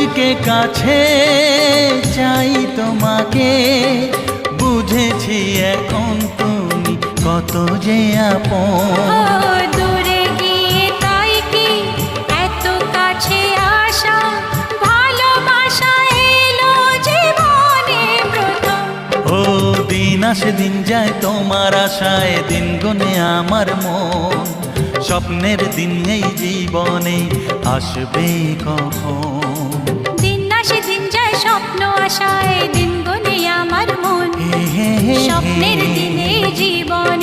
আজকে কাছে চাই তোমাকে, বুঝেছি এখন তুমি কত যে আপন। দূরে গিয়ে তাই কি এত কাছে আসা, ভালোবাসা এলো জীবনে প্রথম। ও দিন আসে দিন যায় তোমার আশায়, দিন গুনে আমার মন। স্বপ্নের দিন এই জীবনে আসবে কখন? দিন আসে দিন যায় স্বপ্ন আশায়, দিন গুনে আমার মন। স্বপ্নের দিনে জীবন